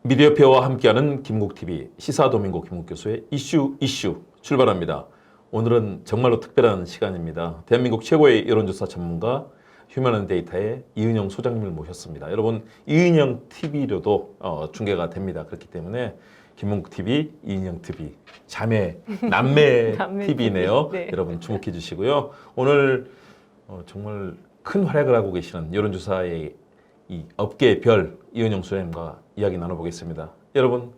미디어페어와 함께하는 김국TV 시사도민고 김국 교수의 이슈 출발합니다. 오늘은 정말로 특별한 시간입니다. 대한민국 최고의 여론조사 전문가 휴먼앤데이터의 이은영 소장님을 모셨습니다. 여러분 이은영 TV로도 중계가 됩니다. 그렇기 때문에 김국TV, 이은영 TV, 남매 TV네요. 네. 여러분 주목해 주시고요. 오늘 정말 큰 활약을 하고 계시는 여론조사의 이 업계의 별 이은영 소장님과 이야기 나눠보겠습니다. 여러분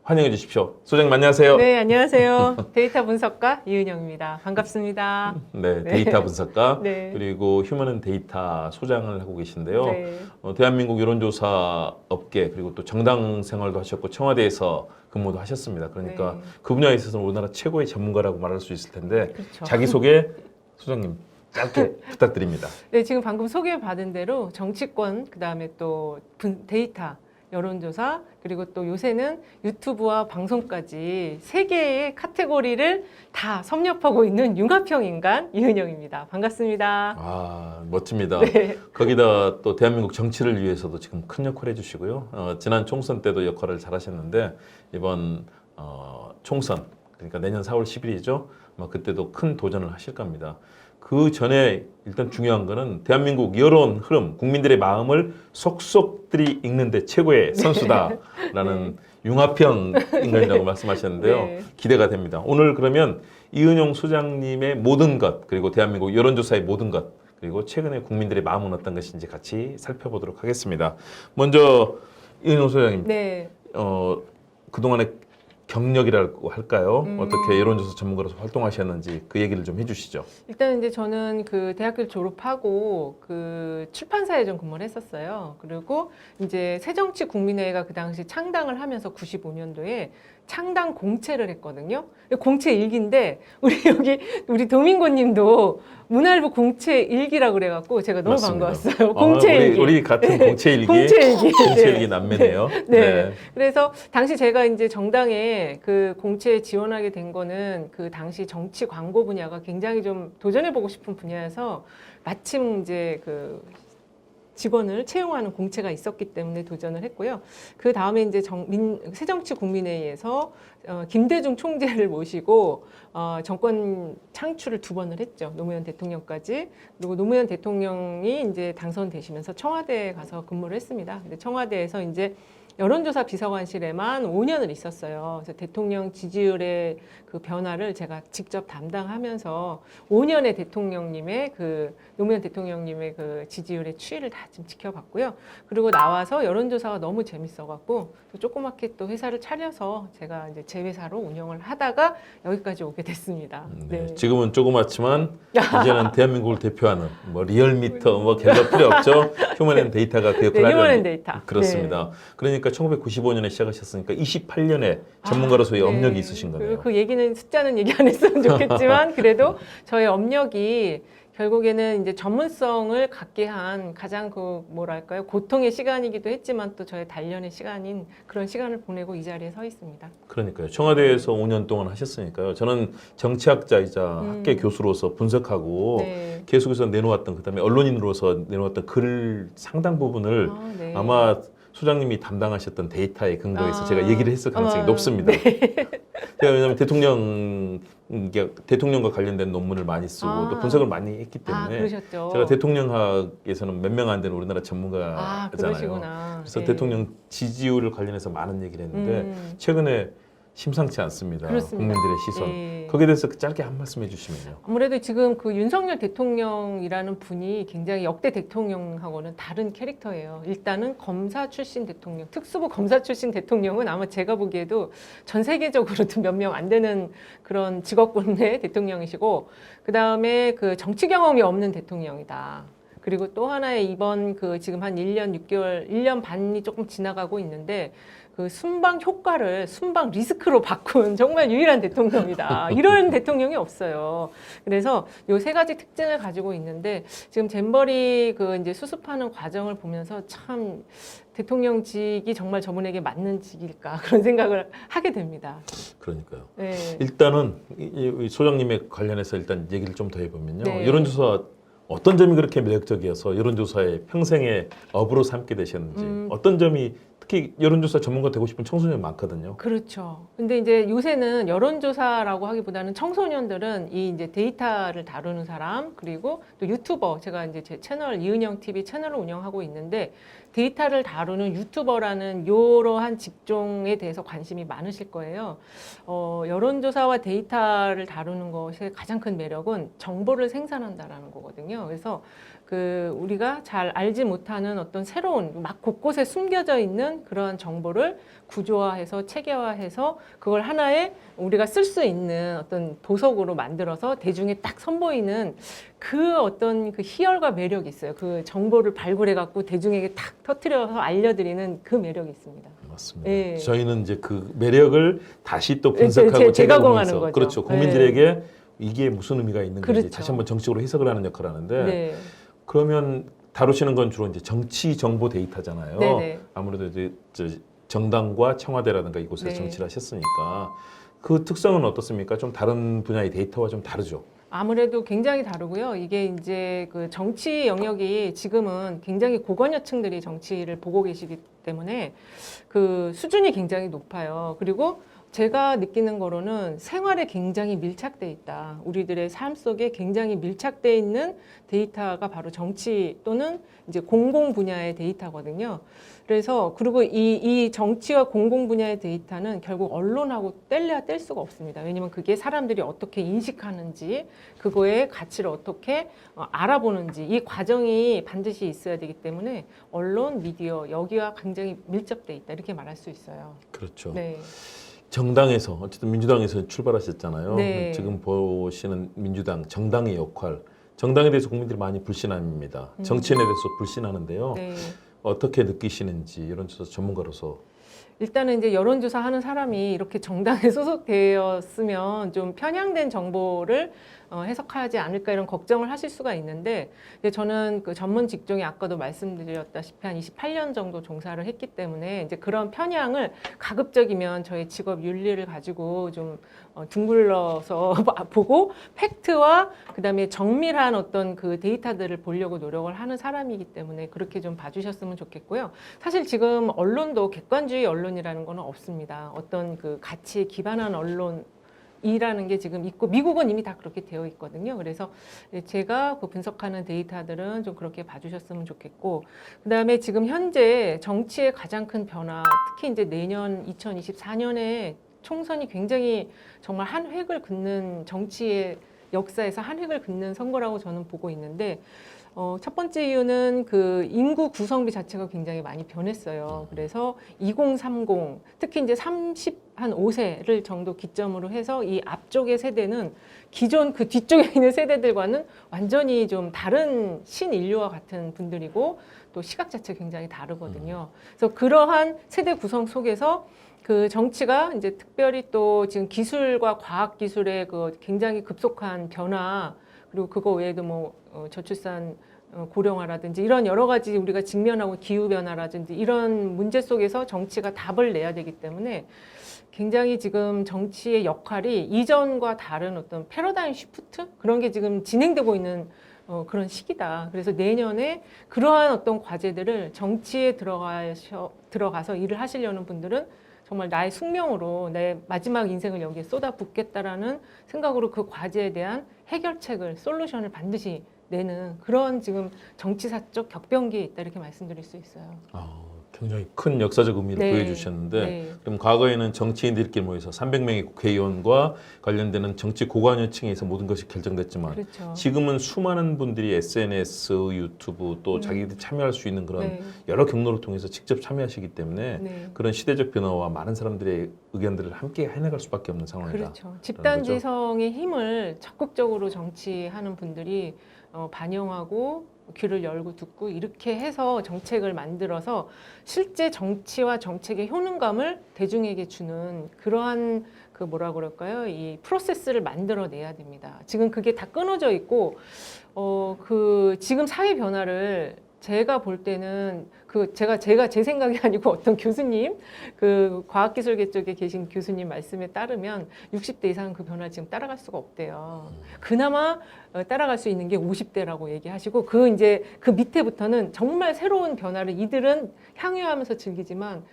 환영해 주십시오. 소장님 안녕하세요. 네, 안녕하세요. 데이터 분석가 이은영입니다. 반갑습니다. 네, 데이터 분석가 네. 그리고 휴먼앤데이터 소장을 하고 계신데요. 네. 대한민국 여론조사 업계 그리고 또 정당 생활도 하셨고 청와대에서 근무도 하셨습니다. 그러니까 네. 그 분야에 있어서는 우리나라 최고의 전문가라고 말할 수 있을 텐데 그렇죠. 자기소개 소장님 짧게 부탁드립니다. 네, 지금 방금 소개받은 대로 정치권, 그다음에 또 데이터, 여론조사, 그리고 또 요새는 유튜브와 방송까지 세 개의 카테고리를 다 섭렵하고 있는 융합형 인간 이은영입니다. 반갑습니다. 아, 멋집니다. 네. 거기다 또 대한민국 정치를 위해서도 지금 큰 역할을 해주시고요. 지난 총선 때도 역할을 잘 하셨는데 이번 총선, 그러니까 내년 4월 10일이죠. 그때도 큰 도전을 하실 겁니다. 그 전에 일단 중요한 거는 대한민국 여론 흐름, 국민들의 마음을 속속들이 읽는데 최고의 선수다라는 융합형 인간이라고 말씀하셨는데요. 네. 기대가 됩니다. 오늘 그러면 이은영 소장님의 모든 것, 그리고 대한민국 여론조사의 모든 것, 그리고 최근에 국민들의 마음은 어떤 것인지 같이 살펴보도록 하겠습니다. 먼저 이은영 소장님, 네. 그동안의 경력이라고 할까요? 어떻게 여론조사 전문가로서 활동하셨는지 그 얘기를 좀 해주시죠. 일단 이제 저는 그 대학교를 졸업하고 그 출판사에 좀 근무를 했었어요. 그리고 이제 새정치국민회가 그 당시 창당을 하면서 95년도에 창당 공채를 했거든요. 공채 일기인데 우리 도민고님도 문화일보 공채 일기라고 그래갖고 제가 너무 맞습니다. 반가웠어요. 공채 일기. 우리 같은 네. 공채 일기, 공채 일기. 공채 네. 일기 남매네요. 네. 그래서 당시 제가 이제 정당에 그 공채에 지원하게 된 거는 그 당시 정치 광고 분야가 굉장히 좀 도전해보고 싶은 분야여서 마침 이제 그 직원을 채용하는 공채가 있었기 때문에 도전을 했고요. 그 다음에 이제 새정치국민회의에서 김대중 총재를 모시고 정권 창출을 2번을 했죠. 노무현 대통령까지. 그리고 노무현 대통령이 이제 당선되시면서 청와대에 가서 근무를 했습니다. 근데 청와대에서 이제 여론조사 비서관실에만 5년을 있었어요. 그래서 대통령 지지율의 그 변화를 제가 직접 담당하면서 5년의 대통령님의 노무현 대통령님의 그 지지율의 추이를 다 좀 지켜봤고요. 그리고 나와서 여론조사가 너무 재밌어갖고 조그맣게 또 회사를 차려서 제가 이제 제 회사로 운영을 하다가 여기까지 오게 됐습니다. 네. 지금은 조그맣지만 이제는 대한민국을 대표하는 리얼미터 갤럽 필요 없죠. 휴먼앤데이터가 그 역할을 하려는 휴먼앤데이터. 그렇습니다. 네. 그러니까 1995년에 시작하셨으니까 28년에 전문가로서의 업력이 있으신 거네요. 그 얘기는 숫자는 얘기 안 했으면 좋겠지만 그래도 저의 업력이 결국에는 이제 전문성을 갖게 한 가장 고통의 시간이기도 했지만 또 저의 단련의 시간인 그런 시간을 보내고 이 자리에 서 있습니다. 그러니까요. 청와대에서 5년 동안 하셨으니까요. 저는 정치학자이자 학계 교수로서 분석하고 네. 계속해서 내놓았던 그다음에 언론인으로서 내놓았던 글 상당 부분을 네. 아마 소장님이 담당하셨던 데이터에 근거해서 제가 얘기를 했을 가능성이 높습니다. 네. 제가 왜냐하면 대통령과 관련된 논문을 많이 쓰고 또 분석을 많이 했기 때문에 그러셨죠. 제가 대통령학에서는 몇 명 안 되는 우리나라 전문가잖아요. 그러시구나. 그래서 네. 대통령 지지율을 관련해서 많은 얘기를 했는데 최근에 심상치 않습니다. 그렇습니다. 국민들의 시선. 네. 거기에 대해서 짧게 한 말씀 해주시면요. 아무래도 지금 그 윤석열 대통령이라는 분이 굉장히 역대 대통령하고는 다른 캐릭터예요. 일단은 검사 출신 대통령, 특수부 검사 출신 대통령은 아마 제가 보기에도 전 세계적으로도 몇 명 안 되는 그런 직업군의 대통령이시고, 그 다음에 그 정치 경험이 없는 대통령이다. 그리고 또 하나의 이번 지금 한 1년 6개월, 1년 반이 조금 지나가고 있는데 그 순방 효과를 순방 리스크로 바꾼 정말 유일한 대통령이다. 이런 대통령이 없어요. 그래서 요 3가지 특징을 가지고 있는데 지금 잼버리 이제 수습하는 과정을 보면서 참 대통령직이 정말 저분에게 맞는 직일까 그런 생각을 하게 됩니다. 그러니까요. 네. 일단은 이 소장님에 관련해서 일단 얘기를 좀 더 해보면요. 네. 여론조사 어떤 점이 그렇게 매력적이어서 여론조사에 평생의 업으로 삼게 되셨는지 어떤 점이 특히 여론조사 전문가 되고 싶은 청소년 많거든요. 그렇죠. 근데 이제 요새는 여론조사라고 하기보다는 청소년들은 이 이제 데이터를 다루는 사람, 그리고 또 유튜버, 제가 이제 제 채널 이은영 TV 채널을 운영하고 있는데 데이터를 다루는 유튜버라는 이러한 직종에 대해서 관심이 많으실 거예요. 여론조사와 데이터를 다루는 것의 가장 큰 매력은 정보를 생산한다라는 거거든요. 그래서 우리가 잘 알지 못하는 어떤 새로운 막 곳곳에 숨겨져 있는 그러한 정보를 구조화해서 체계화해서 그걸 하나의 우리가 쓸 수 있는 어떤 보석으로 만들어서 대중에 딱 선보이는 그 어떤 그 희열과 매력이 있어요. 그 정보를 발굴해 갖고 대중에게 딱 터뜨려서 알려드리는 그 매력이 있습니다. 맞습니다. 예. 저희는 이제 그 매력을 다시 또 분석하고 재가공하는 재가공해서 거죠. 그렇죠. 국민들에게 이게 무슨 의미가 있는 건지 그렇죠. 다시 한번 정치적으로 해석을 하는 역할을 하는데 네. 그러면 다루시는 건 주로 이제 정치 정보 데이터잖아요. 네네. 아무래도 이제 정당과 청와대라든가 이곳에서 네. 정치를 하셨으니까 그 특성은 어떻습니까? 좀 다른 분야의 데이터와 좀 다르죠. 아무래도 굉장히 다르고요. 이게 이제 그 정치 영역이 지금은 굉장히 고관여층들이 정치를 보고 계시기 때문에 그 수준이 굉장히 높아요. 그리고 제가 느끼는 거로는 생활에 굉장히 밀착돼 있다. 우리들의 삶 속에 굉장히 밀착돼 있는 데이터가 바로 정치 또는 이제 공공 분야의 데이터거든요. 그래서 그리고 이 정치와 공공 분야의 데이터는 결국 언론하고 뗄래야 뗄 수가 없습니다. 왜냐하면 그게 사람들이 어떻게 인식하는지, 그거의 가치를 어떻게 알아보는지 이 과정이 반드시 있어야 되기 때문에 언론, 미디어 여기와 굉장히 밀접돼 있다 이렇게 말할 수 있어요. 그렇죠. 네. 정당에서 어쨌든 민주당에서 출발하셨잖아요. 네. 지금 보시는 민주당 정당의 역할, 정당에 대해서 국민들이 많이 불신합니다. 정치인에 대해서 불신하는데요. 네. 어떻게 느끼시는지 여론조사 전문가로서. 일단은 이제 여론조사 하는 사람이 이렇게 정당에 소속되었으면 좀 편향된 정보를 해석하지 않을까 이런 걱정을 하실 수가 있는데 이제 저는 그 전문 직종이 아까도 말씀드렸다시피 한 28년 정도 종사를 했기 때문에 이제 그런 편향을 가급적이면 저의 직업 윤리를 가지고 좀 둥글러서 보고 팩트와 그다음에 정밀한 어떤 그 데이터들을 보려고 노력을 하는 사람이기 때문에 그렇게 좀 봐주셨으면 좋겠고요. 사실 지금 언론도 객관주의 언론이라는 거는 없습니다. 어떤 그 가치에 기반한 언론이라는 게 지금 있고 미국은 이미 다 그렇게 되어 있거든요. 그래서 제가 그 분석하는 데이터들은 좀 그렇게 봐주셨으면 좋겠고 그다음에 지금 현재 정치의 가장 큰 변화 특히 이제 내년 2024년에 총선이 굉장히 정말 한 획을 긋는 정치의 역사에서 한 획을 긋는 선거라고 저는 보고 있는데 첫 번째 이유는 그 인구 구성비 자체가 굉장히 많이 변했어요. 그래서 2030 특히 이제 35세를 정도 기점으로 해서 이 앞쪽의 세대는 기존 그 뒤쪽에 있는 세대들과는 완전히 좀 다른 신인류와 같은 분들이고 또 시각 자체가 굉장히 다르거든요. 그래서 그러한 세대 구성 속에서 그 정치가 이제 특별히 또 지금 기술과 과학 기술의 그 굉장히 급속한 변화 그리고 그거 외에도 뭐 저출산 고령화라든지 이런 여러 가지 우리가 직면하고 기후 변화라든지 이런 문제 속에서 정치가 답을 내야 되기 때문에 굉장히 지금 정치의 역할이 이전과 다른 어떤 패러다임 시프트 그런 게 지금 진행되고 있는 그런 시기다. 그래서 내년에 그러한 어떤 과제들을 정치에 들어가서 일을 하시려는 분들은 정말 나의 숙명으로 내 마지막 인생을 여기에 쏟아붓겠다라는 생각으로 그 과제에 대한 해결책을, 솔루션을 반드시 내는 그런 지금 정치사적 격변기에 있다 이렇게 말씀드릴 수 있어요. 굉장히 큰 역사적 의미를 네. 부여해주셨는데 네. 그럼 과거에는 정치인들끼리 모여서 300명의 국회의원과 관련되는 정치 고관여층에서 모든 것이 결정됐지만 그렇죠. 지금은 수많은 분들이 SNS, 유튜브 또 자기들이 참여할 수 있는 그런 네. 여러 경로를 통해서 직접 참여하시기 때문에 네. 그런 시대적 변화와 많은 사람들의 의견들을 함께 해나갈 수밖에 없는 상황이다. 그렇죠. 집단지성의 힘을 적극적으로 정치하는 분들이 반영하고 귀를 열고 듣고 이렇게 해서 정책을 만들어서 실제 정치와 정책의 효능감을 대중에게 주는 그러한 그 뭐라 그럴까요? 이 프로세스를 만들어내야 됩니다. 지금 그게 다 끊어져 있고 그 지금 사회 변화를 제가 볼 때는 제가 제 생각이 아니고 어떤 교수님 그 과학기술계 쪽에 계신 교수님 말씀에 따르면 60대 이상은 그 변화를 지금 따라갈 수가 없대요. 그나마 따라갈 수 있는 게 50대라고 얘기하시고 이제 그 밑에부터는 정말 새로운 변화를 이들은 향유하면서 즐기지만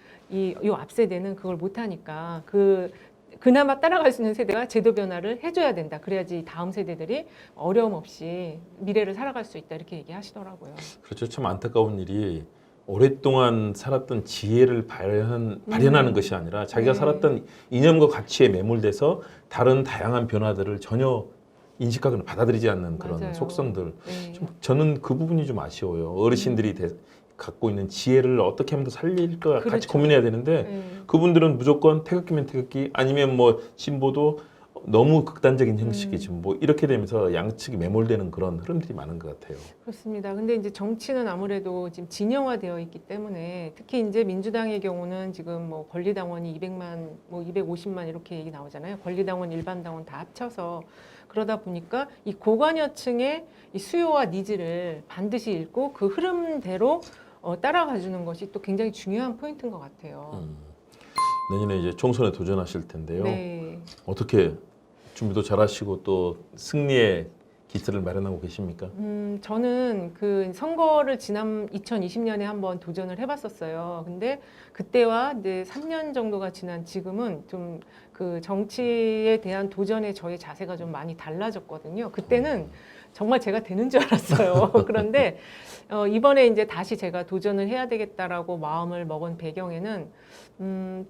요 앞 세대는 그걸 못 하니까 그나마 따라갈 수 있는 세대가 제도 변화를 해줘야 된다. 그래야지 다음 세대들이 어려움 없이 미래를 살아갈 수 있다. 이렇게 얘기하시더라고요. 그렇죠. 참 안타까운 일이 오랫동안 살았던 지혜를 발현하는 것이 아니라 자기가 네. 살았던 이념과 가치에 매몰돼서 다른 다양한 변화들을 전혀 인식하거나 받아들이지 않는 그런 맞아요. 속성들. 네. 저는 그 부분이 좀 아쉬워요. 어르신들이 갖고 있는 지혜를 어떻게 하면 더 살릴까 같이 그렇죠. 고민해야 되는데 네. 그분들은 무조건 태극기면 태극기 아니면 뭐 진보도 너무 극단적인 형식이지 뭐 이렇게 되면서 양측이 매몰되는 그런 흐름들이 많은 것 같아요. 그렇습니다. 근데 이제 정치는 아무래도 지금 진영화되어 있기 때문에 특히 이제 민주당의 경우는 지금 뭐 권리당원이 200만, 뭐 250만 이렇게 얘기 나오잖아요. 권리당원, 일반당원 다 합쳐서 그러다 보니까 이 고관여층의 이 수요와 니즈를 반드시 읽고 그 흐름대로 따라가주는 것이 또 굉장히 중요한 포인트인 것 같아요. 내년에 이제 총선에 도전하실 텐데요. 네. 어떻게 준비도 잘하시고 또 승리의 기틀을 마련하고 계십니까? 저는 그 선거를 지난 2020년에 한번 도전을 해봤었어요. 근데 그때와 이제 3년 정도가 지난 지금은 좀 그 정치에 대한 도전의 저의 자세가 좀 많이 달라졌거든요. 그때는 정말 제가 되는 줄 알았어요. 그런데 이번에 이제 다시 제가 도전을 해야 되겠다라고 마음을 먹은 배경에는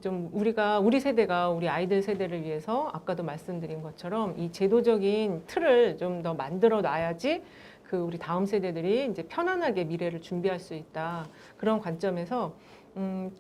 좀 우리 세대가 우리 아이들 세대를 위해서 아까도 말씀드린 것처럼 이 제도적인 틀을 좀 더 만들어 놔야지 그 우리 다음 세대들이 이제 편안하게 미래를 준비할 수 있다. 그런 관점에서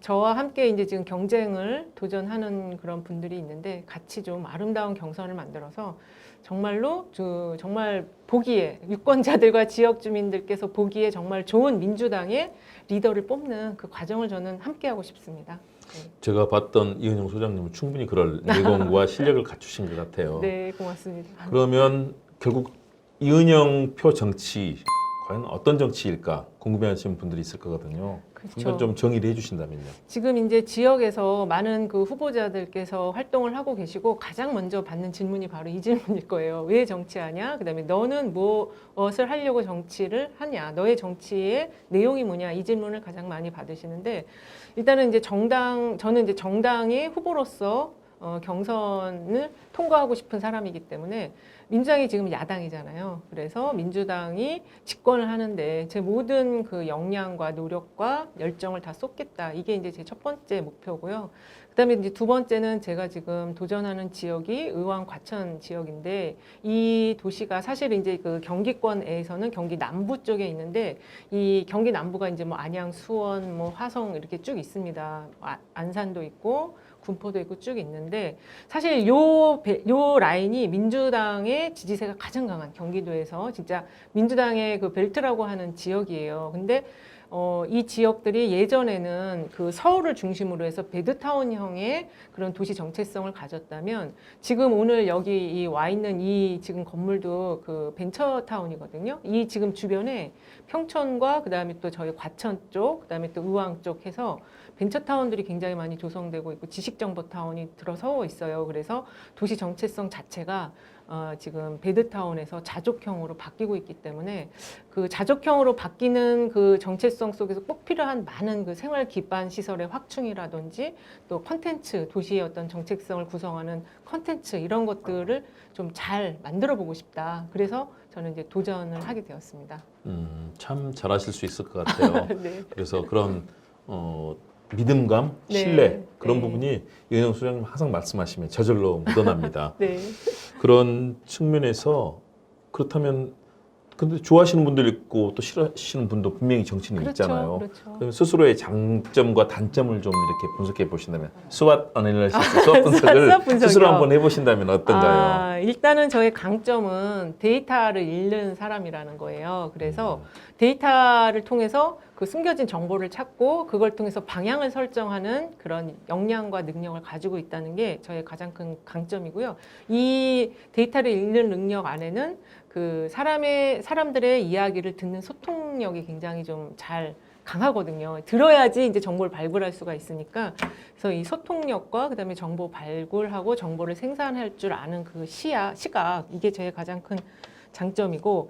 저와 함께 이제 지금 경쟁을 도전하는 그런 분들이 있는데 같이 좀 아름다운 경선을 만들어서 정말로 정말 보기에 유권자들과 지역 주민들께서 보기에 정말 좋은 민주당의 리더를 뽑는 그 과정을 저는 함께 하고 싶습니다. 네. 제가 봤던 이은영 소장님은 충분히 그럴 내공과 실력을 갖추신 것 같아요. 네, 고맙습니다. 그러면 결국 이은영 표 정치 과연 어떤 정치일까 궁금해하시는 분들이 있을 거거든요. 그렇죠. 한번 좀 정의를 해주신다면요. 지금 이제 지역에서 많은 그 후보자들께서 활동을 하고 계시고 가장 먼저 받는 질문이 바로 이 질문일 거예요. 왜 정치하냐? 그다음에 너는 무엇을 하려고 정치를 하냐? 너의 정치의 내용이 뭐냐? 이 질문을 가장 많이 받으시는데 일단은 이제 저는 이제 정당의 후보로서 경선을 통과하고 싶은 사람이기 때문에 민주당이 지금 야당이잖아요. 그래서 민주당이 집권을 하는데 제 모든 그 역량과 노력과 열정을 다 쏟겠다. 이게 이제 제 첫 번째 목표고요. 그다음에 이제 두 번째는 제가 지금 도전하는 지역이 의왕 과천 지역인데 이 도시가 사실 이제 그 경기권에서는 경기 남부 쪽에 있는데 이 경기 남부가 이제 뭐 안양, 수원, 뭐 화성 이렇게 쭉 있습니다. 안산도 있고 군포도 있고 쭉 있는데 사실 요 라인이 민주당의 지지세가 가장 강한 경기도에서 진짜 민주당의 그 벨트라고 하는 지역이에요. 근데 이 지역들이 예전에는 그 서울을 중심으로 해서 베드타운형의 그런 도시 정체성을 가졌다면 지금 오늘 여기 와 있는 이 지금 건물도 그 벤처타운이거든요. 이 지금 주변에 평촌과 그다음에 또 저희 과천 쪽, 그다음에 또 의왕 쪽 해서 벤처타운들이 굉장히 많이 조성되고 있고 지식정보타운이 들어서고 있어요. 그래서 도시 정체성 자체가 지금 베드타운에서 자족형으로 바뀌고 있기 때문에 그 자족형으로 바뀌는 그 정체성 속에서 꼭 필요한 많은 그 생활 기반 시설의 확충이라든지 또 컨텐츠, 도시의 어떤 정체성을 구성하는 컨텐츠 이런 것들을 좀 잘 만들어 보고 싶다. 그래서 저는 이제 도전을 하게 되었습니다. 참 잘하실 수 있을 것 같아요. 네. 그래서 그런 믿음감, 네. 신뢰 그런 네. 부분이 이은영 소장님 항상 말씀하시면 저절로 묻어납니다. 네. 그런 측면에서 그렇다면 근데 좋아하시는 분들 있고 또 싫어하시는 분도 분명히 정치인이 그렇죠. 있잖아요. 그렇죠. 그럼 스스로의 장점과 단점을 좀 이렇게 분석해 보신다면 스왓 어널리시스, 스왓 분석을 스왓 분석이요? 스스로 한번 해보신다면 어떤가요? 일단은 저의 강점은 데이터를 읽는 사람이라는 거예요. 그래서 데이터를 통해서 그 숨겨진 정보를 찾고 그걸 통해서 방향을 설정하는 그런 역량과 능력을 가지고 있다는 게 저의 가장 큰 강점이고요. 이 데이터를 읽는 능력 안에는 그 사람들의 이야기를 듣는 소통력이 굉장히 좀 잘 강하거든요. 들어야지 이제 정보를 발굴할 수가 있으니까. 그래서 이 소통력과 그다음에 정보 발굴하고 정보를 생산할 줄 아는 그 시각, 이게 제 가장 큰 장점이고,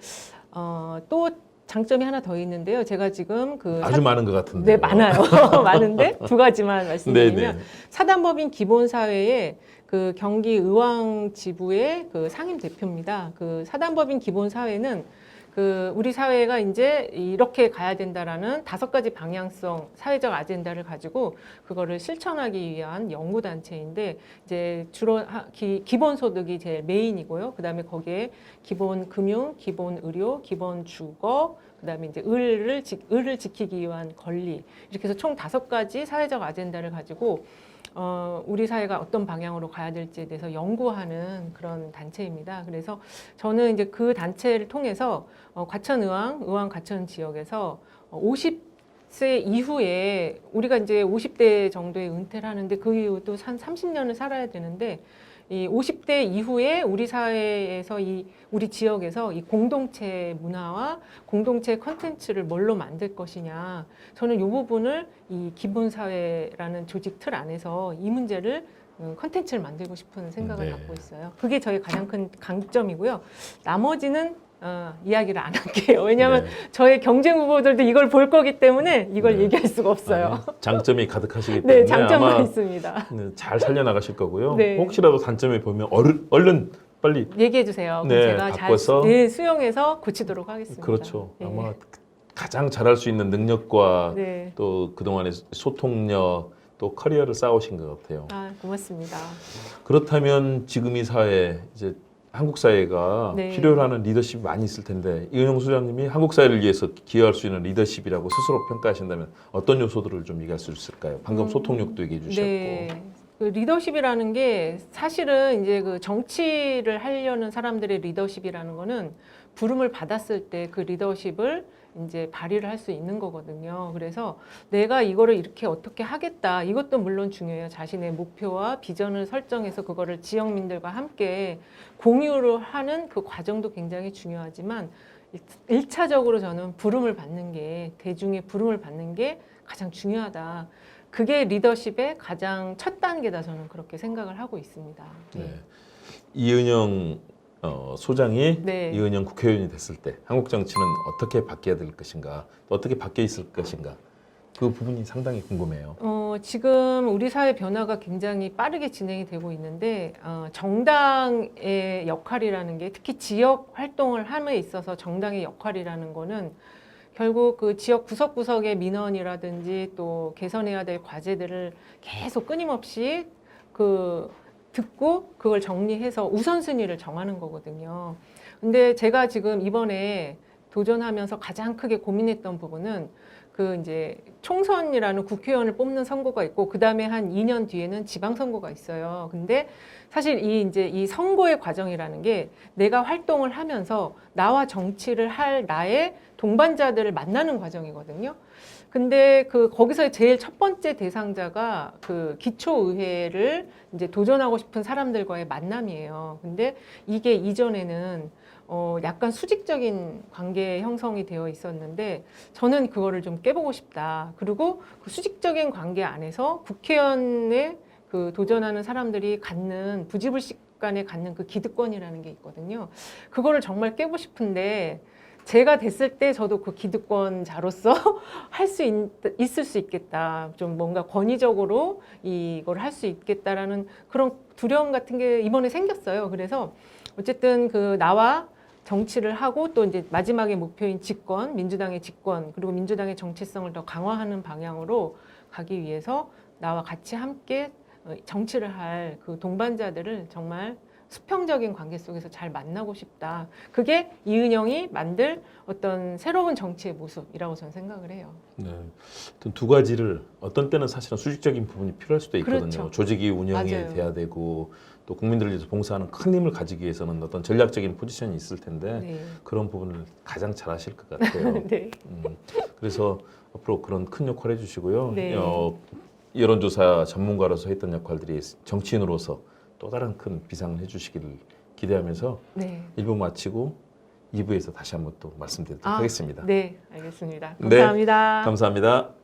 또 장점이 하나 더 있는데요. 제가 지금 그 아주 많은 것 같은데. 네, 많아요. 많은데 두 가지만 말씀드리면, 네네. 사단법인 기본사회의 그 경기 의왕지부의 그 상임 대표입니다. 그 사단법인 기본사회는 그 우리 사회가 이제 이렇게 가야 된다라는 5가지 방향성 사회적 아젠다를 가지고 그거를 실천하기 위한 연구 단체인데, 이제 주로 기본 소득이 제일 메인이고요. 그다음에 거기에 기본 금융, 기본 의료, 기본 주거, 그다음에 이제 을을 지키기 위한 권리, 이렇게 해서 총 5가지 사회적 아젠다를 가지고 우리 사회가 어떤 방향으로 가야 될지에 대해서 연구하는 그런 단체입니다. 그래서 저는 이제 그 단체를 통해서 의왕 과천 지역에서 50세 이후에, 우리가 이제 50대 정도에 은퇴를 하는데 그 이후도 한 30년을 살아야 되는데, 이 50대 이후에 우리 사회에서 우리 지역에서 이 공동체 문화와 공동체 컨텐츠를 뭘로 만들 것이냐. 저는 이 부분을 이 기본사회라는 조직 틀 안에서 이 문제를 컨텐츠를 만들고 싶은 생각을 네. 갖고 있어요. 그게 저의 가장 큰 강점이고요. 나머지는 이야기를 안 할게요. 왜냐하면 네. 저의 경쟁 후보들도 이걸 볼 거기 때문에 이걸 네. 얘기할 수가 없어요. 아니, 장점이 가득하시기 때문에 네, 장점만 아마 있습니다. 잘 살려나가실 거고요. 네. 혹시라도 단점이 보면 얼른 빨리. 얘기해 주세요. 네, 제가 바꿔서. 잘 수용해서 고치도록 하겠습니다. 그렇죠. 네. 아마 가장 잘할 수 있는 능력과 네. 또 그동안의 소통력, 또 커리어를 쌓으신 것 같아요. 고맙습니다. 그렇다면 지금 이 사회, 이제 한국 사회가 네. 필요로 하는 리더십이 많이 있을 텐데, 이은영 소장님이 한국 사회를 위해서 기여할 수 있는 리더십이라고 스스로 평가하신다면 어떤 요소들을 좀 얘기할 수 있을까요? 방금 소통력도 얘기해 주셨고. 네. 그 리더십이라는 게 사실은 이제 그 정치를 하려는 사람들의 리더십이라는 거는 부름을 받았을 때 그 리더십을 이제 발휘를 할 수 있는 거거든요. 그래서 내가 이거를 이렇게 어떻게 하겠다. 이것도 물론 중요해요. 자신의 목표와 비전을 설정해서 그거를 지역민들과 함께 공유를 하는 그 과정도 굉장히 중요하지만, 1차적으로 저는 부름을 받는 게, 대중의 부름을 받는 게 가장 중요하다. 그게 리더십의 가장 첫 단계다. 저는 그렇게 생각을 하고 있습니다. 네. 이은영 소장이 네. 이은영 국회의원이 됐을 때 한국 정치는 어떻게 바뀌어야 될 것인가, 또 어떻게 바뀌어 있을 것인가, 그 부분이 상당히 궁금해요. 지금 우리 사회 변화가 굉장히 빠르게 진행이 되고 있는데, 정당의 역할이라는 게, 특히 지역 활동을 함에 있어서 정당의 역할이라는 거는 결국 그 지역 구석구석의 민원이라든지 또 개선해야 될 과제들을 계속 끊임없이 듣고 그걸 정리해서 우선순위를 정하는 거거든요. 근데 제가 지금 이번에 도전하면서 가장 크게 고민했던 부분은 그 이제 총선이라는 국회의원을 뽑는 선거가 있고, 그 다음에 한 2년 뒤에는 지방선거가 있어요. 근데 사실 이 선거의 과정이라는 게 내가 활동을 하면서 나와 정치를 할 나의 동반자들을 만나는 과정이거든요. 근데 거기서 제일 첫 번째 대상자가 그 기초의회를 이제 도전하고 싶은 사람들과의 만남이에요. 근데 이게 이전에는 약간 수직적인 관계 형성이 되어 있었는데, 저는 그거를 좀 깨보고 싶다. 그리고 그 수직적인 관계 안에서 국회의원에 그 도전하는 사람들이 갖는 부지불식 간에 갖는 그 기득권이라는 게 있거든요. 그거를 정말 깨고 싶은데, 제가 됐을 때 저도 그 기득권자로서 할 수 있을 수 있겠다. 좀 뭔가 권위적으로 이걸 할 수 있겠다라는 그런 두려움 같은 게 이번에 생겼어요. 그래서 어쨌든 나와 정치를 하고 또 이제 마지막에 목표인 집권, 민주당의 집권, 그리고 민주당의 정체성을 더 강화하는 방향으로 가기 위해서 나와 같이 함께 정치를 할 그 동반자들을 정말 수평적인 관계 속에서 잘 만나고 싶다. 그게 이은영이 만들 어떤 새로운 정치의 모습이라고 저는 생각을 해요. 네. 두 가지를, 어떤 때는 사실은 수직적인 부분이 필요할 수도 있거든요. 그렇죠. 조직이 운영이 맞아요. 돼야 되고, 또 국민들을 위해서 봉사하는 큰 힘을 가지기 위해서는 어떤 전략적인 포지션이 있을 텐데 네. 그런 부분을 가장 잘하실 것 같아요. 네. 그래서 앞으로 그런 큰 역할 해주시고요. 네. 여론조사 전문가로서 했던 역할들이 정치인으로서 또 다른 큰 비상을 해주시기를 기대하면서 네. 1부 마치고 2부에서 다시 한번 또 말씀드리도록 하겠습니다. 네, 알겠습니다. 네. 감사합니다. 감사합니다.